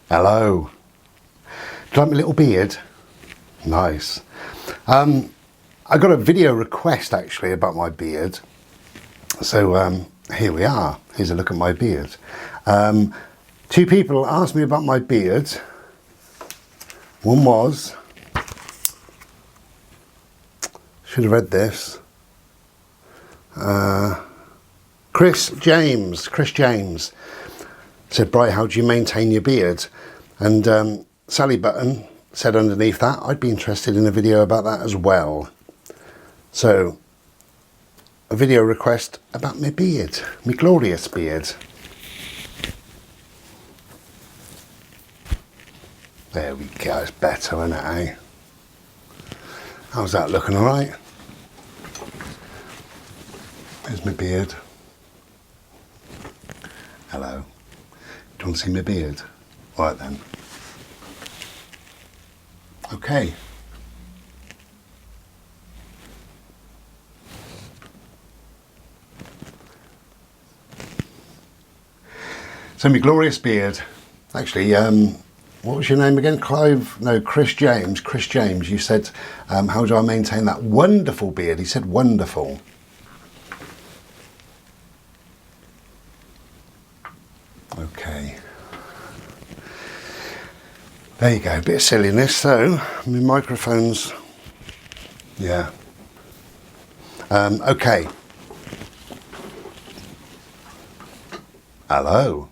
Hello. Do you like my little beard? Nice. I got a video request actually about my beard. So here we are. Here's a look at my beard. Two people asked me about my beard. One was, should have read this. Chris James said, Bright, how do you maintain your beard? And Sally Button said underneath that, I'd be interested in a video about that as well. So, a video request about my beard, my glorious beard. There we go, it's better, isn't it, eh? How's that looking, alright? There's my beard. Hello. Do you want to see my beard? Right then. Okay. So my glorious beard. Actually, what was your name again? Chris James. Chris James, you said, how do I maintain that wonderful beard? He said wonderful. Okay. There you go, a bit of silliness. So, my microphone's, yeah. Okay. Hello.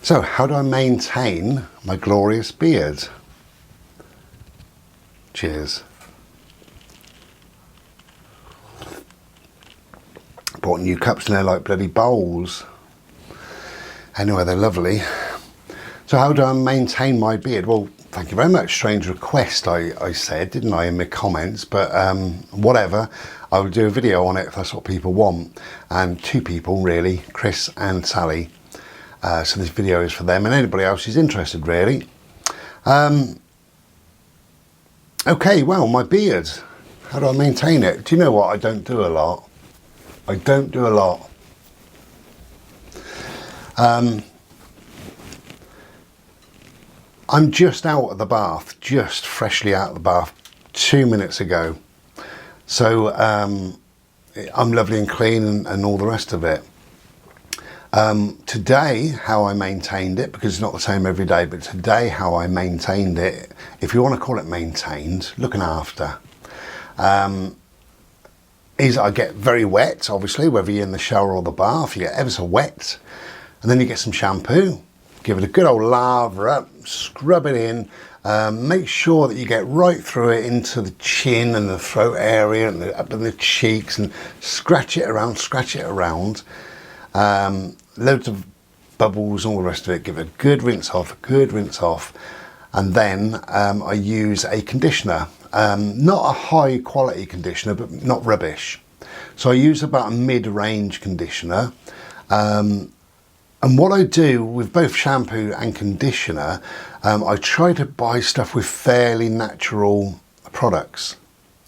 So, how do I maintain my glorious beard? Cheers. Bought new cups and they're like bloody bowls. Anyway, they're lovely. So how do I maintain my beard? Well, thank you very much. Strange request, I said, didn't I, in my comments? But whatever, I will do a video on it if that's what people want. And two people, really, Chris and Sally. So this video is for them and anybody else who's interested, really. Okay, well, my beard. How do I maintain it? Do you know what? I don't do a lot. I don't do a lot. I'm just out of the bath, just freshly out of the bath 2 minutes ago. So I'm lovely and clean and all the rest of it. Today, how I maintained it, because it's not the same every day, but today how I maintained it, if you want to call it maintained, looking after, is I get very wet, obviously, whether you're in the shower or the bath, you get ever so wet, and then you get some shampoo, give it a good old lather up, scrub it in, make sure that you get right through it into the chin and the throat area and up in the cheeks and scratch it around, loads of bubbles, all the rest of it, give it a good rinse off, and then I use a conditioner, not a high quality conditioner, but not rubbish. So I use about a mid-range conditioner. And what I do with both shampoo and conditioner, I try to buy stuff with fairly natural products.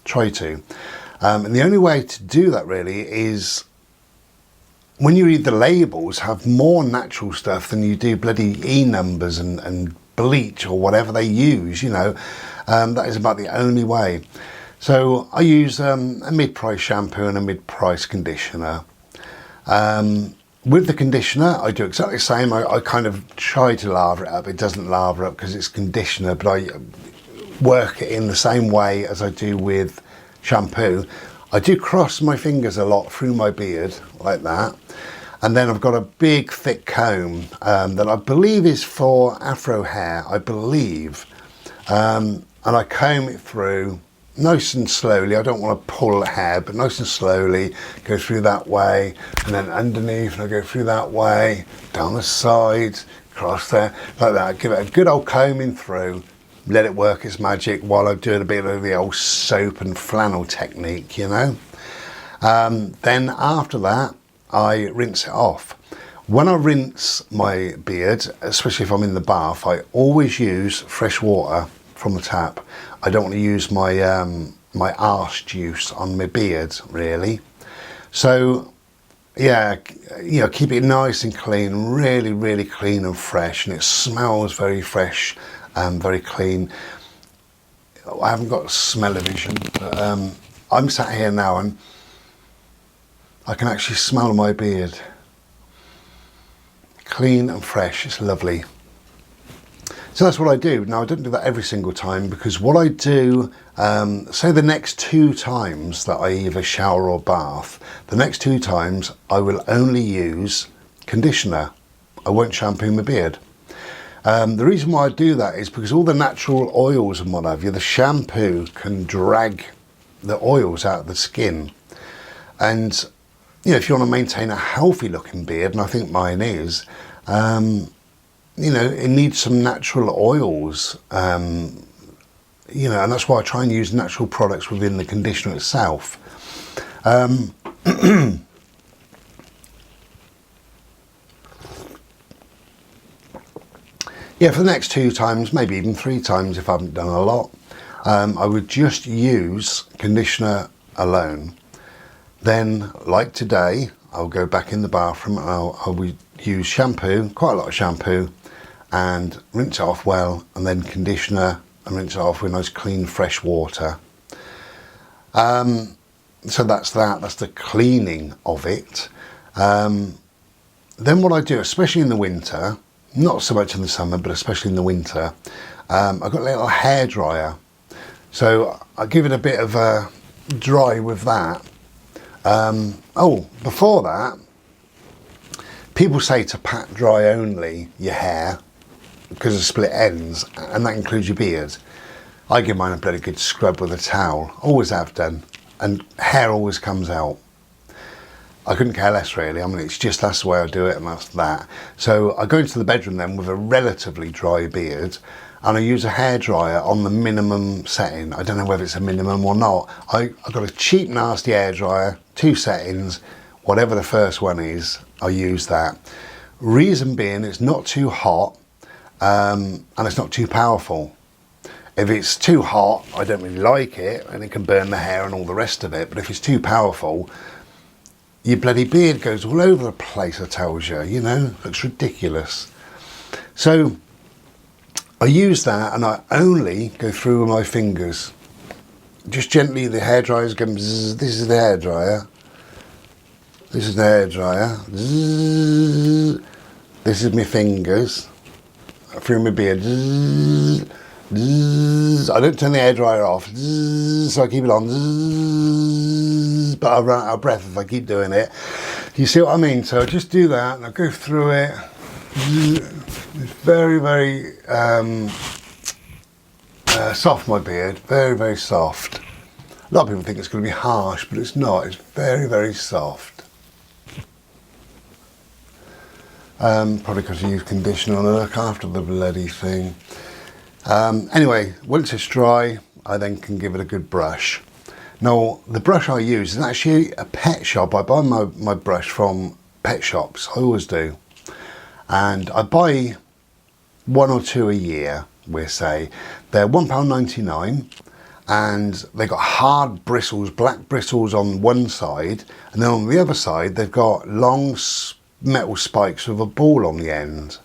Try to. And the only way to do that really is when you read the labels, have more natural stuff than you do bloody E-numbers and bleach or whatever they use, you know. That is about the only way. So I use a mid-price shampoo and a mid-price conditioner. With the conditioner, I do exactly the same. I kind of try to lather it up. It doesn't lather up because it's conditioner, but I work it in the same way as I do with shampoo. I do cross my fingers a lot through my beard, like that. And then I've got a big, thick comb that I believe is for afro hair, I believe. And I comb it through nice and slowly. I don't want to pull the hair, but nice and slowly, go through that way, and then underneath, and I go through that way, down the sides, across there, like that. Give it a good old combing through, let it work its magic while I'm doing a bit of the old soap and flannel technique, you know. Then after that, I rinse it off. When I rinse my beard, especially if I'm in the bath, I always use fresh water from the tap. I don't want to use my arse juice on my beard, really. So yeah, you know, keep it nice and clean, really, really clean and fresh, and it smells very fresh and very clean. I haven't got smell-o-vision, but I'm sat here now and I can actually smell my beard. Clean and fresh, it's lovely. So that's what I do. Now I don't do that every single time, because what I do, say the next 2 times that I either shower or bath, the next 2 times I will only use conditioner. I won't shampoo my beard. The reason why I do that is because all the natural oils and what have you, the shampoo can drag the oils out of the skin. And you know, if you want to maintain a healthy looking beard, and I think mine is, you know, it needs some natural oils, you know, and that's why I try and use natural products within the conditioner itself. Yeah, for the next 2 times, maybe even 3 times if I haven't done a lot, I would just use conditioner alone. Then, like today, I'll go back in the bathroom and I'll use shampoo, quite a lot of shampoo, and rinse it off well, and then conditioner and rinse it off with nice clean fresh water. So that's the cleaning of it. Then what I do, especially in the winter, not so much in the summer, but especially in the winter, I've got a little hair dryer. So I give it a bit of a dry with that. Before that, people say to pat dry only your hair because of split ends, and that includes your beard. I give mine a bloody good scrub with a towel, always have done, and hair always comes out. I couldn't care less really. I mean, it's just, that's the way I do it, and that's that. So I go into the bedroom then with a relatively dry beard, and I use a hairdryer on the minimum setting. I don't know whether it's a minimum or not. I've got a cheap nasty hairdryer, 2 settings, whatever the first one is, I use that. Reason being, it's not too hot, and it's not too powerful. If it's too hot, I don't really like it, and it can burn the hair and all the rest of it. But if it's too powerful, your bloody beard goes all over the place, I tells you, you know, looks ridiculous. So I use that, and I only go through with my fingers. Just gently, the hairdryer's going, bzzz, this is the hairdryer. This is the hairdryer. Bzzz, this is my fingers. Through my beard. Bzzz, bzzz. I don't turn the hairdryer off, bzzz, so I keep it on. Bzzz, but I run out of breath if I keep doing it. You see what I mean? So I just do that, and I go through it. It's very, very soft, my beard, very, very soft. A lot of people think it's going to be harsh, but it's not. It's very, very soft. Probably because I use conditioner and I look after the bloody thing. Anyway, once it's dry, I then can give it a good brush. Now, the brush I use is actually a pet shop. I buy my brush from pet shops, I always do. And I buy 1 or 2 a year, we'll say. They're £1.99, and they've got hard bristles, black bristles on one side, and then on the other side they've got long metal spikes with a ball on the end.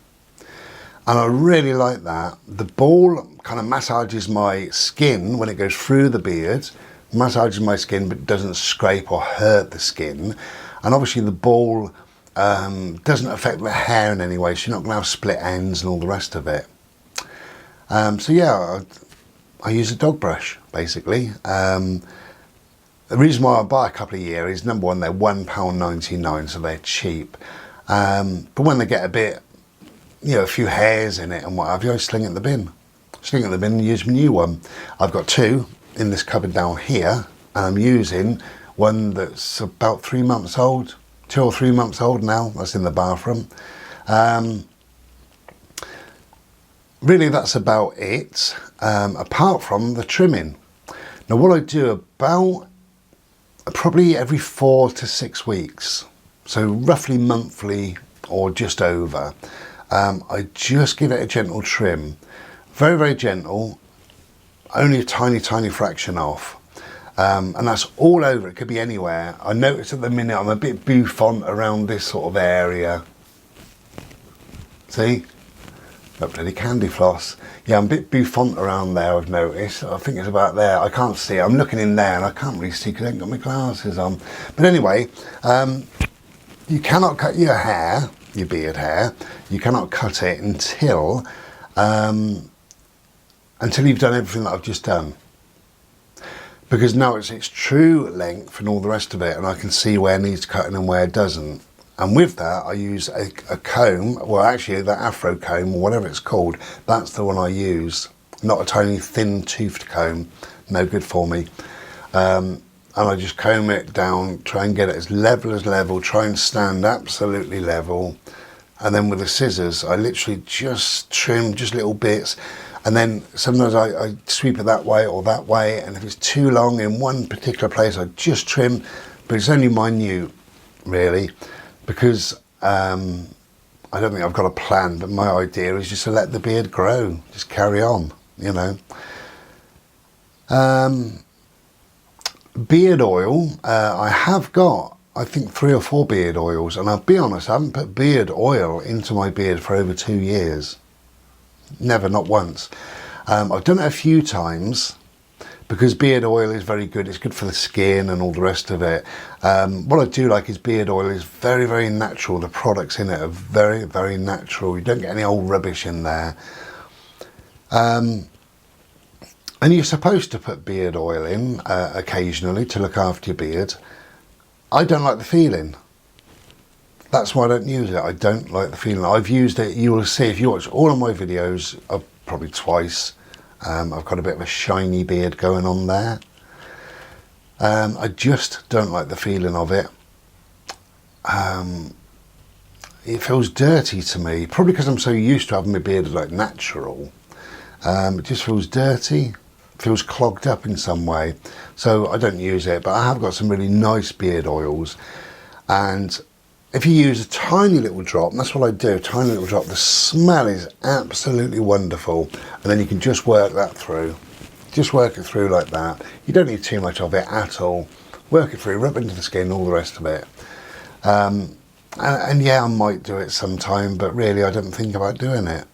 And I really like that. The ball kind of massages my skin when it goes through the beard, massages my skin but doesn't scrape or hurt the skin. And obviously the ball doesn't affect the hair in any way, so you're not going to have split ends and all the rest of it. So yeah, I use a dog brush basically. The reason why I buy a couple a year is, number one, they're £1.99, so they're cheap. But when they get a bit, you know, a few hairs in it and what have you, I sling it in the bin. Sling it in the bin and use my new one. I've got 2 in this cupboard down here, and I'm using one that's about 3 months old, 2 or 3 months old now. That's in the bathroom. Really, that's about it, apart from the trimming. Now, what I do about probably every 4 to 6 weeks, so roughly monthly or just over, I just give it a gentle trim. Very, very gentle, only a tiny, tiny fraction off. And that's all over. It could be anywhere. I notice at the minute I'm a bit bouffant around this sort of area. See? Got bloody candy floss. Yeah, I'm a bit bouffant around there, I've noticed. I think it's about there. I can't see it. I'm looking in there and I can't really see because I haven't got my glasses on. But anyway, you cannot cut your hair, your beard hair. You cannot cut it until you've done everything that I've just done. Because now it's its true length and all the rest of it, and I can see where it needs cutting and where it doesn't. And with that, I use a comb, well actually the Afro comb, or whatever it's called, that's the one I use. Not a tiny thin toothed comb, no good for me. And I just comb it down, try and get it as level, try and stand absolutely level. And then with the scissors, I literally just trim just little bits. And then sometimes I sweep it that way or that way. And if it's too long in one particular place, I just trim, but it's only minute, really. Because I don't think I've got a plan, but my idea is just to let the beard grow, just carry on, you know. Beard oil, I have got, I think 3 or 4 beard oils, and I'll be honest, I haven't put beard oil into my beard for over 2 years. Never, not once. I've done it a few times, because beard oil is very good. It's good for the skin and all the rest of it. What I do like is beard oil is very, very natural. The products in it are very, very natural. You don't get any old rubbish in there. And you're supposed to put beard oil in occasionally to look after your beard. I don't like the feeling. That's why I don't use it. I don't like the feeling. I've used it, you will see, if you watch all of my videos, probably twice, I've got a bit of a shiny beard going on there. I just don't like the feeling of it. It feels dirty to me, probably because I'm so used to having my beard like natural. It just feels dirty, feels clogged up in some way. So I don't use it, but I have got some really nice beard oils. And if you use a tiny little drop, and that's what I do, a tiny little drop, the smell is absolutely wonderful. And then you can just work that through. Just work it through like that. You don't need too much of it at all. Work it through, rub it into the skin, all the rest of it. And yeah, I might do it sometime, but really I don't think about doing it.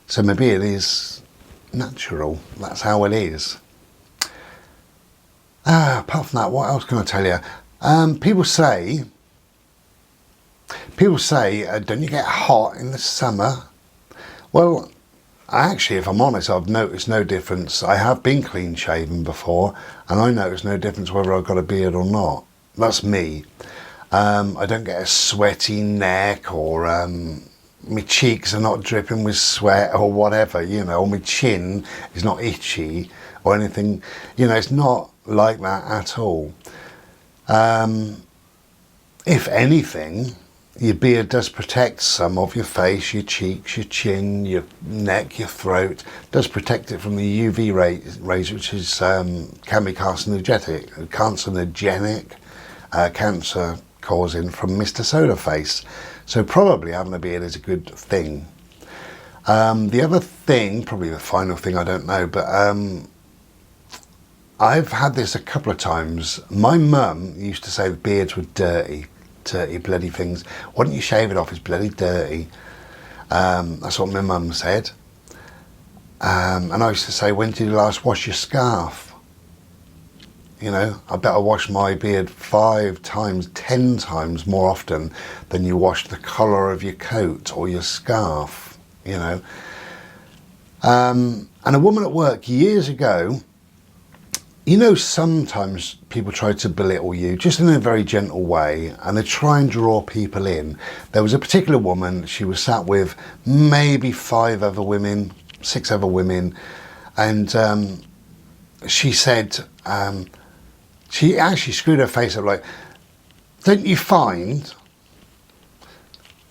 So my beard is natural. That's how it is. Apart from that, what else can I tell you? People say, don't you get hot in the summer? Well, actually, if I'm honest, I've noticed no difference. I have been clean shaven before, and I noticed no difference whether I've got a beard or not. That's me. I don't get a sweaty neck, or my cheeks are not dripping with sweat or whatever, you know, or my chin is not itchy or anything. You know, it's not like that at all. If anything, your beard does protect some of your face, your cheeks, your chin, your neck, your throat. Does protect it from the UV rays, which is can be carcinogenic, cancer causing from Mr. Solar Face. So probably having a beard is a good thing. The other thing, probably the final thing, I don't know, but I've had this a couple of times. My mum used to say the beards were dirty bloody things. Why don't you shave it off? It's bloody dirty. That's what my mum said. And I used to say, when did you last wash your scarf? You know, I bet I wash my beard 5 times, 10 times more often than you wash the collar of your coat or your scarf, you know. And a woman at work years ago, you know, sometimes people try to belittle you just in a very gentle way, and they try and draw people in. There was a particular woman, she was sat with maybe 5 other women, 6 other women, and she said, she actually screwed her face up like, don't you find,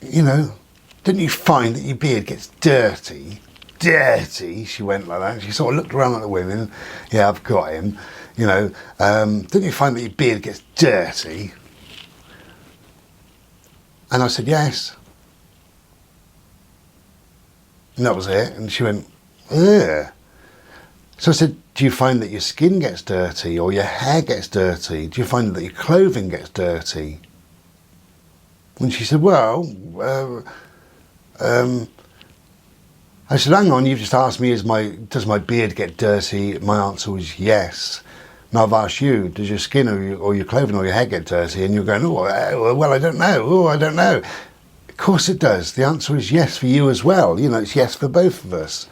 you know, don't you find that your beard gets dirty? Dirty, she went like that. She sort of looked around at the women. Yeah, I've got him. You know, don't you find that your beard gets dirty? And I said, yes. And that was it. And she went, ugh. So I said, do you find that your skin gets dirty or your hair gets dirty? Do you find that your clothing gets dirty? And she said, well, I said, hang on, you've just asked me, does my beard get dirty? My answer was yes. Now I've asked you, does your skin or your clothing or your hair get dirty? And you're going, oh, well, I don't know. Oh, I don't know. Of course it does. The answer is yes for you as well. You know, it's yes for both of us.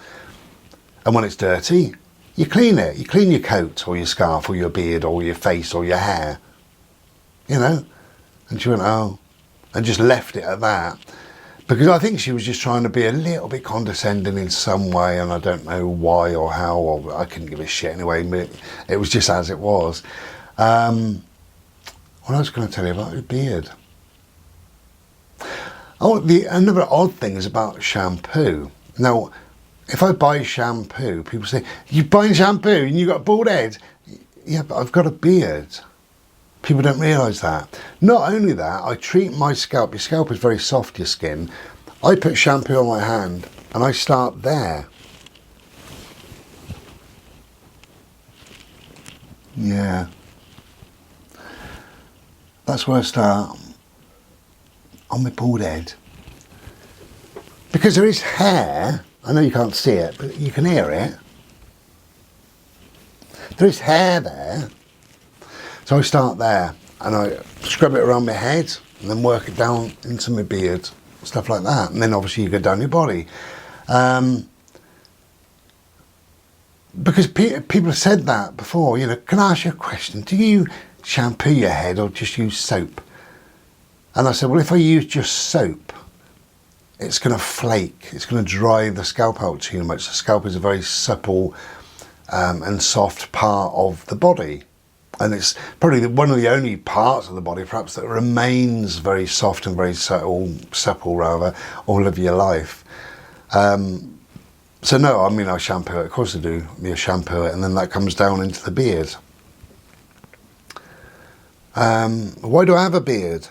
And when it's dirty, you clean it. You clean your coat or your scarf or your beard or your face or your hair. You know? And she went, oh, and just left it at that. Because I think she was just trying to be a little bit condescending in some way, and I don't know why or how, or I couldn't give a shit anyway, but it was just as it was. What I was going to tell you about your beard. Oh, another odd thing is about shampoo. Now, if I buy shampoo, people say, you buying shampoo and you got a bald head? Yeah, but I've got a beard. People don't realise that. Not only that, I treat my scalp. Your scalp is very soft, your skin. I put shampoo on my hand and I start there. Yeah. That's where I start. On my bald head. Because there is hair. I know you can't see it, but you can hear it. There is hair there. So I start there and I scrub it around my head and then work it down into my beard, stuff like that. And then obviously you go down your body. Because people have said that before, you know, can I ask you a question? Do you shampoo your head or just use soap? And I said, well, if I use just soap, it's going to flake. It's going to dry the scalp out too much. The scalp is a very supple and soft part of the body. And it's probably one of the only parts of the body, perhaps, that remains very soft and very supple rather, all of your life. So no, I mean, I shampoo it. Of course I do. You shampoo it, and then that comes down into the beard. Why do I have a beard?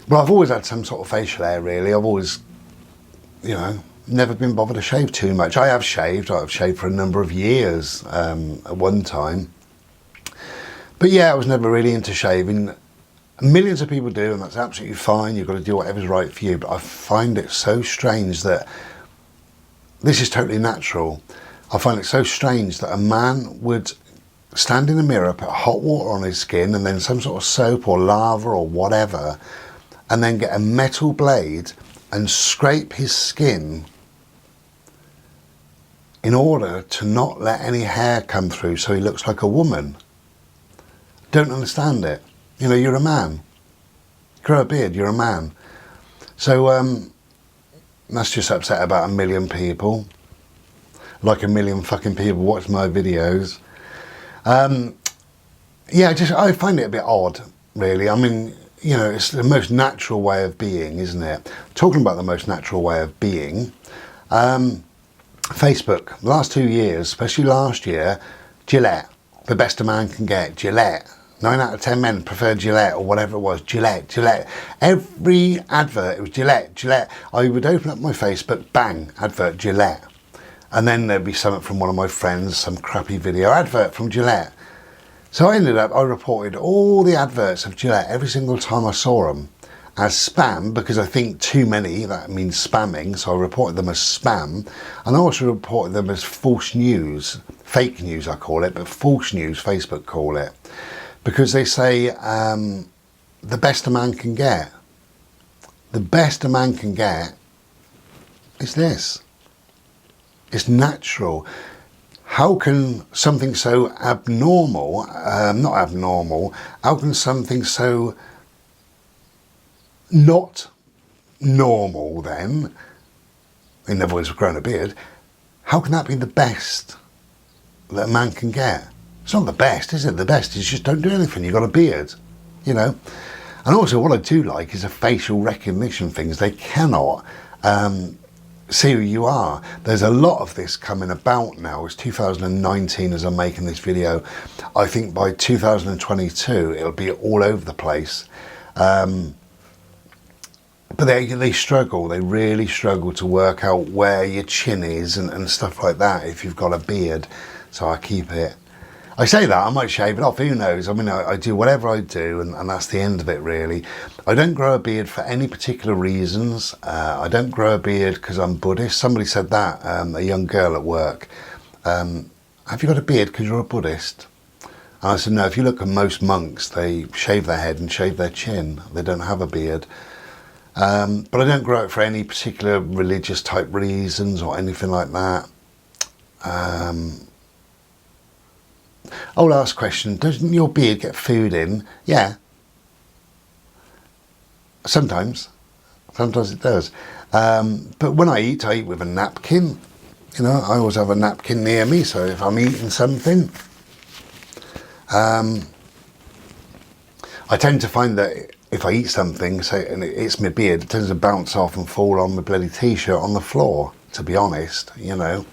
Well, I've always had some sort of facial hair, really. I've always, you know, never been bothered to shave too much. I have shaved. I've shaved for a number of years at one time. But yeah, I was never really into shaving. Millions of people do, and that's absolutely fine. You've got to do whatever's right for you. But I find it so strange that this is totally natural. I find it so strange that a man would stand in a mirror, put hot water on his skin, and then some sort of soap or lava or whatever, and then get a metal blade and scrape his skin in order to not let any hair come through so he looks like a woman. Don't understand it. You know, you're a man. Grow a beard, you're a man. So that's just upset about 1 million people. Like 1 million fucking people watch my videos. Yeah, I find it a bit odd, really. I mean, you know, it's the most natural way of being, isn't it? Talking about the most natural way of being, Facebook, the last 2 years, especially last year, Gillette, the best a man can get, Gillette. 9 out of 10 men prefer Gillette or whatever it was, Gillette. Every advert, it was Gillette. I would open up my Facebook, bang, advert, Gillette. And then there'd be something from one of my friends, some crappy video advert from Gillette. So I reported all the adverts of Gillette every single time I saw them as spam, because I think too many, that means spamming, so I reported them as spam. And I also reported them as false news, fake news I call it, but false news Facebook call it. Because they say the best a man can get. The best a man can get is this. It's natural. How can something so abnormal, not abnormal, how can something so not normal then, in other words, growing a beard, how can that be the best that a man can get? It's not the best, is it? The best is just don't do anything, you've got a beard, you know. And also what I do like is the facial recognition things. They cannot see who you are. There's a lot of this coming about now. It's 2019 as I'm making this video. I think by 2022 it'll be all over the place. but they struggle. They really struggle to work out where your chin is and stuff like that if you've got a beard. So I keep it. I say that, I might shave it off, who knows? I mean, I do whatever I do, and that's the end of it, really. I don't grow a beard for any particular reasons. I don't grow a beard because I'm Buddhist. Somebody said that, a young girl at work. Have you got a beard because you're a Buddhist? And I said, no, if you look at most monks, they shave their head and shave their chin. They don't have a beard. But I don't grow it for any particular religious type reasons or anything like that. Last question, doesn't your beard get food in? Yeah. Sometimes it does. But when I eat with a napkin. You know, I always have a napkin near me, so if I'm eating something, I tend to find that if I eat something, say, and it's my beard, it tends to bounce off and fall on my bloody t-shirt on the floor, to be honest, you know.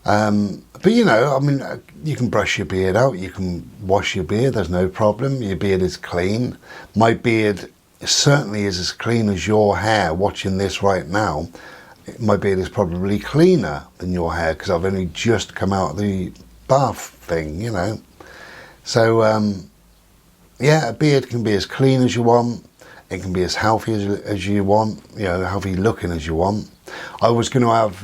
But you know, I mean, you can brush your beard out, you can wash your beard, there's no problem. Your beard is clean. My beard certainly is as clean as your hair. Watching this right now, my beard is probably cleaner than your hair because I've only just come out of the bath thing, you know. So, yeah, a beard can be as clean as you want. It can be as healthy as you want, you know, healthy looking as you want. I was going to have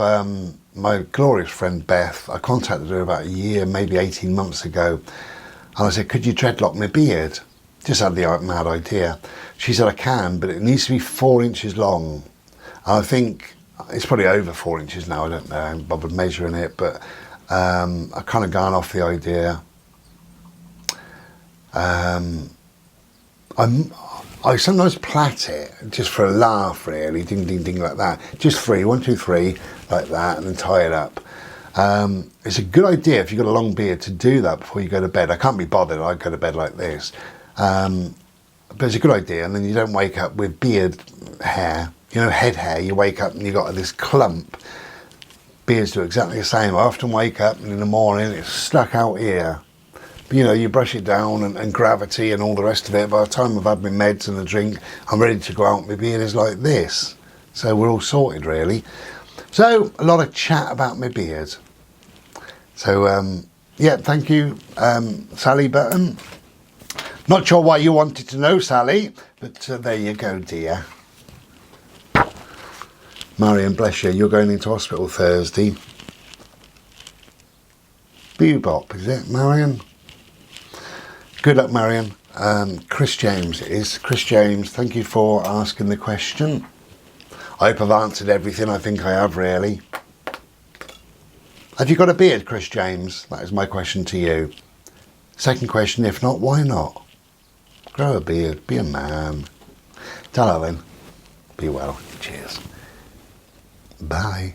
my glorious friend Beth. I contacted her about a year, maybe 18 months ago, and I said, could you dreadlock my beard? Just had the mad idea. She said, I can, but it needs to be 4 inches long. And I think it's probably over 4 inches now, I don't know, I haven't bothered measuring it, but I've kind of gone off the idea. I sometimes plait it just for a laugh, really, ding ding ding like that. Just 3, 1, 2, 3, like that, and then tie it up. It's a good idea if you've got a long beard to do that before you go to bed. I can't be bothered, I go to bed like this. But it's a good idea, and then you don't wake up with beard hair, you know, head hair. You wake up and you've got this clump. Beards do exactly the same. I often wake up and in the morning it's stuck out here. But, you know, you brush it down and gravity and all the rest of it. By the time I've had my meds and a drink, I'm ready to go out. My beard is like this. So we're all sorted, really. So a lot of chat about my beard. So, yeah, thank you, Sally Button. Not sure why you wanted to know, Sally, but there you go, dear. Marion, bless you, you're going into hospital Thursday. Bebop, is it, Marion? Good luck, Marion. Chris James it is. Chris James, thank you for asking the question. I hope I've answered everything. I think I have, really. Have you got a beard, Chris James? That is my question to you. Second question, if not, why not? Grow a beard, be a man. Ta-ra then. Be well. Cheers. Bye.